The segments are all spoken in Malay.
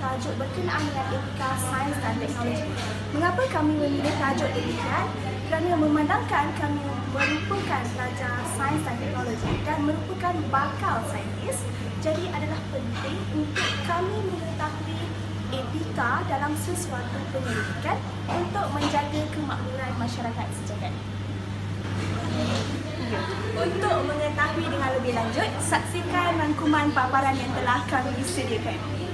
tajuk berkenaan dengan etika sains dan teknologi. Mengapa kami memilih tajuk demikian? Kerana memandangkan kami merupakan pelajar sains dan teknologi dan merupakan bakal saintis, jadi adalah penting untuk kami mengetahui etika dalam sesuatu penyelidikan untuk menjaga kemakmuran masyarakat sejagat. Untuk mengetahui dengan lebih lanjut, saksikan rangkuman paparan yang telah kami sediakan.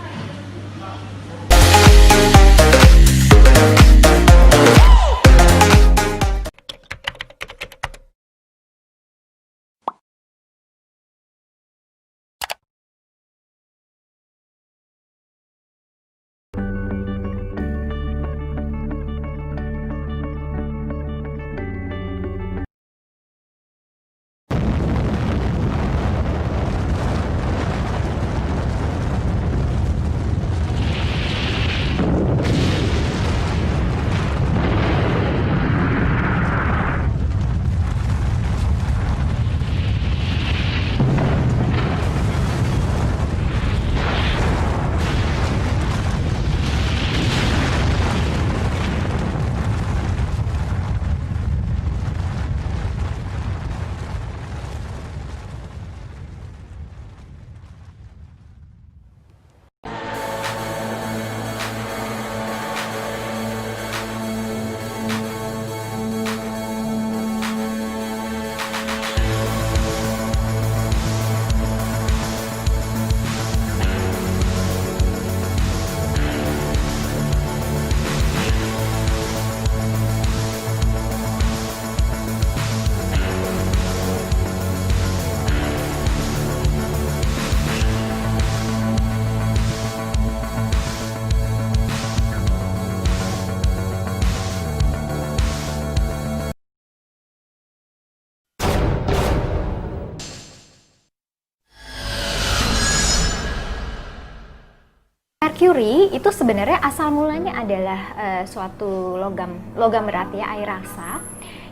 Merkuri itu sebenarnya asal mulanya adalah suatu logam berat ya, airasa,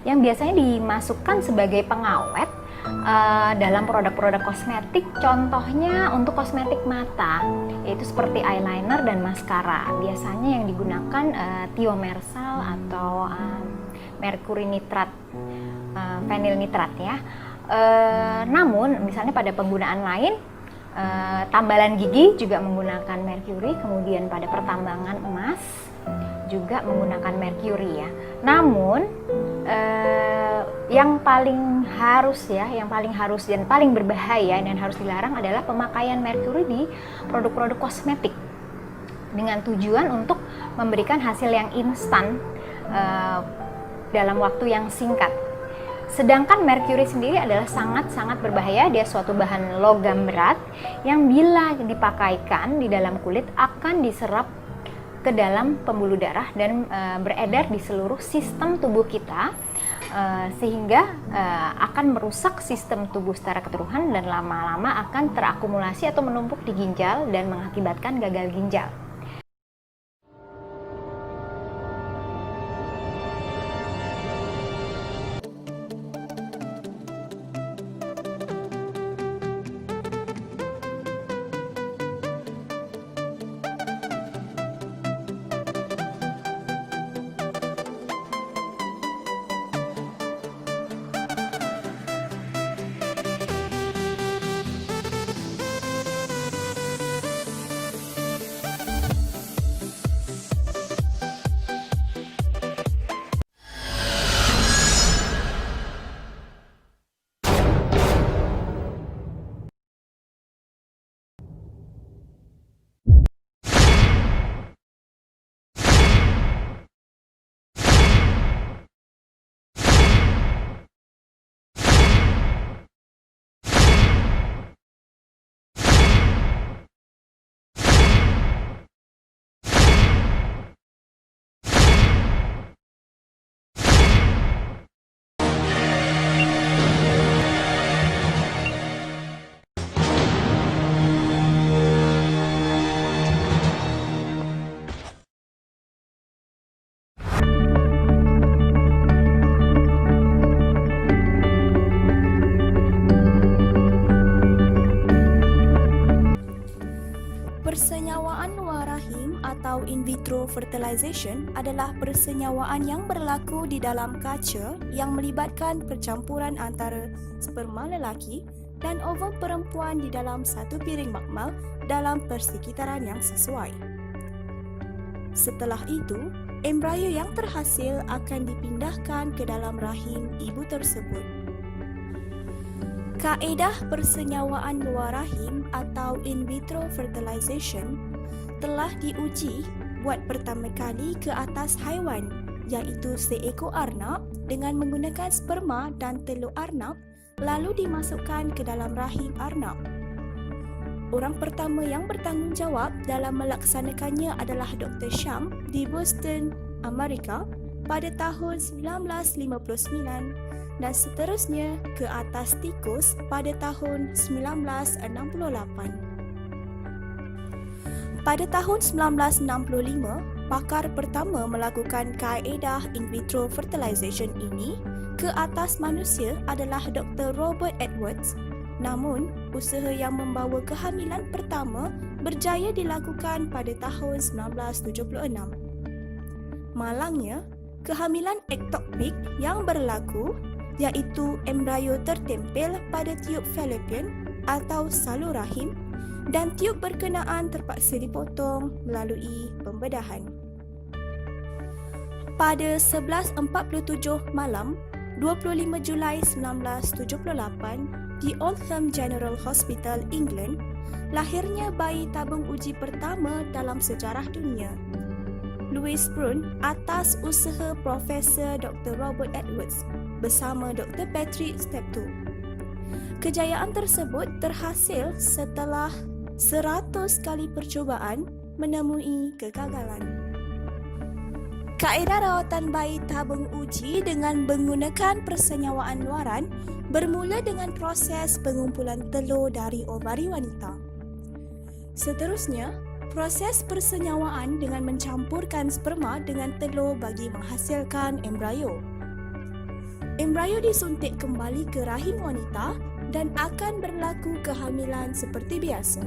yang biasanya dimasukkan sebagai pengawet dalam produk-produk kosmetik, contohnya untuk kosmetik mata, yaitu seperti eyeliner dan maskara. Biasanya yang digunakan thiomersal atau merkuri nitrat, vinil nitrat ya. Namun misalnya pada penggunaan lain, tambalan gigi juga menggunakan merkuri, kemudian pada pertambangan emas juga menggunakan merkuri ya. Namun yang paling harus dan paling berbahaya dan harus dilarang adalah pemakaian merkuri di produk-produk kosmetik dengan tujuan untuk memberikan hasil yang instan dalam waktu yang singkat. Sedangkan merkuri sendiri adalah sangat-sangat berbahaya. Dia suatu bahan logam berat yang bila dipakaikan di dalam kulit akan diserap ke dalam pembuluh darah dan beredar di seluruh sistem tubuh kita, sehingga akan merusak sistem tubuh secara keseluruhan dan lama-lama akan terakumulasi atau menumpuk di ginjal dan mengakibatkan gagal ginjal. Persenyawaan luar rahim atau in vitro fertilization adalah persenyawaan yang berlaku di dalam kaca yang melibatkan percampuran antara sperma lelaki dan oval perempuan di dalam satu piring makmal dalam persekitaran yang sesuai. Setelah itu, embrio yang terhasil akan dipindahkan ke dalam rahim ibu tersebut. Kaedah persenyawaan luar rahim atau in vitro fertilization telah diuji buat pertama kali ke atas haiwan, iaitu seekor arnab dengan menggunakan sperma dan telur arnab lalu dimasukkan ke dalam rahim arnab. Orang pertama yang bertanggungjawab dalam melaksanakannya adalah Dr. Sham di Boston, Amerika pada tahun 1959 dan seterusnya ke atas tikus pada tahun 1968. Pada tahun 1965, pakar pertama melakukan kaedah in vitro fertilization ini ke atas manusia adalah Dr. Robert Edwards. Namun, usaha yang membawa kehamilan pertama berjaya dilakukan pada tahun 1976. Malangnya, kehamilan ektopik yang berlaku iaitu embrio tertempel pada tiub fallopian atau salur rahim dan tiub berkenaan terpaksa dipotong melalui pembedahan. Pada 11.47 malam, 25 Julai 1978, di Oldham General Hospital, England, lahirnya bayi tabung uji pertama dalam sejarah dunia. Louis Brun atas usaha Profesor Dr. Robert Edwards bersama Dr. Patrick Steptoe. Kejayaan tersebut terhasil setelah 100 kali percubaan menemui kegagalan. Kaedah rawatan bayi tabung uji dengan menggunakan persenyawaan luaran bermula dengan proses pengumpulan telur dari ovari wanita. Seterusnya, proses persenyawaan dengan mencampurkan sperma dengan telur bagi menghasilkan embrio. Embrio disuntik kembali ke rahim wanita dan akan berlaku kehamilan seperti biasa.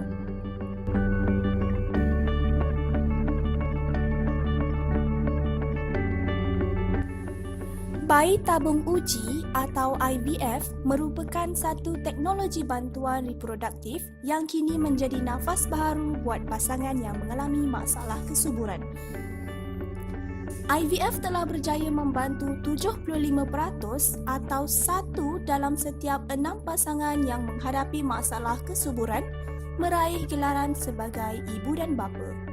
Bayi tabung uji atau IVF merupakan satu teknologi bantuan reproduktif yang kini menjadi nafas baharu buat pasangan yang mengalami masalah kesuburan. IVF telah berjaya membantu 75% atau 1 dalam setiap 6 pasangan yang menghadapi masalah kesuburan meraih gelaran sebagai ibu dan bapa.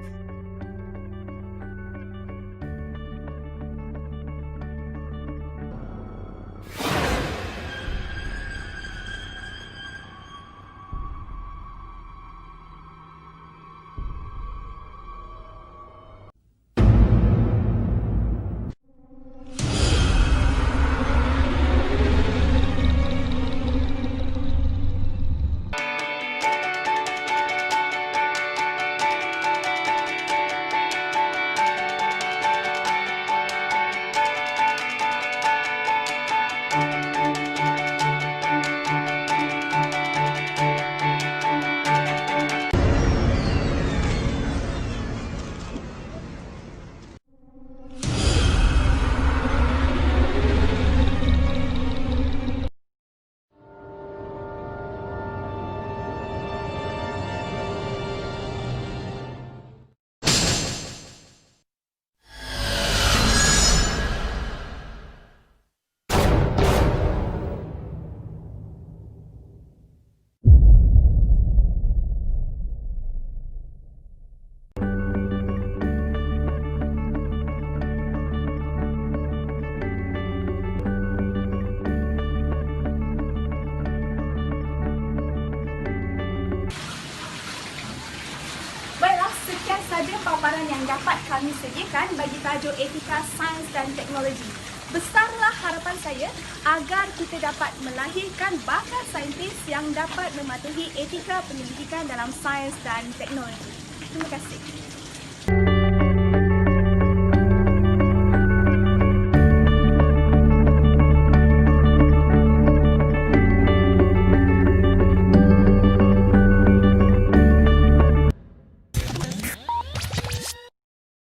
Saja paparan yang dapat kami sediakan bagi tajuk etika sains dan teknologi. Besarlah harapan saya agar kita dapat melahirkan bakal saintis yang dapat mematuhi etika penyelidikan dalam sains dan teknologi. Terima kasih.